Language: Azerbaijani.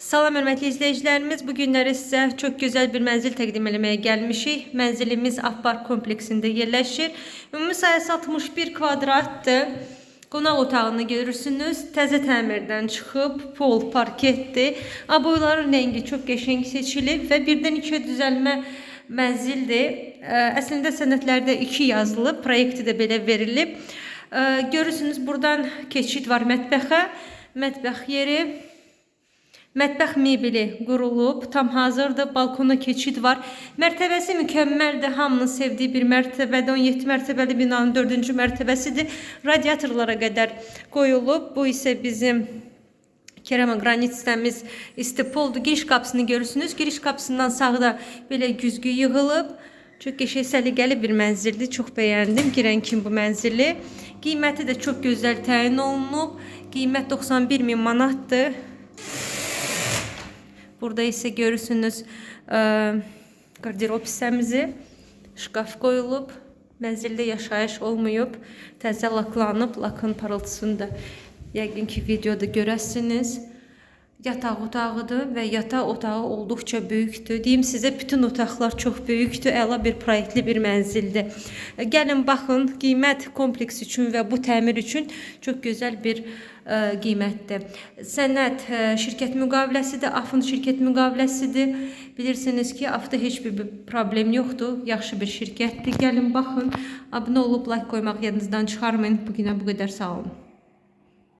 Salam hörmətli izləyicilərimiz, bu günləri sizə çox gözəl bir mənzil təqdim etməyə gəlmişik. Mənzilimiz Appark kompleksində yerləşir. Ümumi sayəsi 61 kvadratdır. Qonaq otağını görürsünüz. Təzə təmirdən çıxıb, pol, parketdir. Aboyların rəngi çox qəşəng seçilib və birdən ikiyə düzəlmə mənzildir. Əslində sənədlərdə 2 yazılıb, proyekti də belə verilib. Görürsünüz, buradan keçid var mətbəxə, mətbəx yeri. Mətbəx mebeli qurulub, tam hazırdır, balkona keçid var. Mərtəbəsi mükəmməldir, hamının sevdiyi bir mərtəbədir, 17 mərtəbəli binanın 4-cü mərtəbəsidir. Radiatorlara qədər qoyulub, bu isə bizim keramogranit sistemimiz istipoldur. Giriş qapısını görürsünüz, giriş qapısından sağda belə güzgü yığılıb. Çox qəşəng səliqəli bir mənzildir, çox bəyəndim girən kimi bu mənzili. Qiyməti də çox gözəl təyin olunub, qiymət 91.000 manatdır. Burada ise görürsünüz qardırop hissəmizi, şkaf qoyulub, mənzildə yaşayış olmayıb, təzə laklanıb, lakın parıltısını da yəqin ki videoda görəsiniz. Yataq otağıdır və yataq otağı olduqca böyükdür. Deyim sizə, bütün otaqlar çox böyükdür, əla bir proyektli bir mənzildir. Gəlin baxın, qiymət kompleks üçün və bu təmir üçün çox gözəl bir qiymətdir. Sənəd şirkət müqaviləsidir, AFın şirkət müqaviləsidir. Bilirsiniz ki, AFda heç bir problem yoxdur, yaxşı bir şirkətdir. Gəlin baxın, abunə olub, like qoymaq yadınızdan çıxarmayın. Bugünə bu qədər, sağ olun.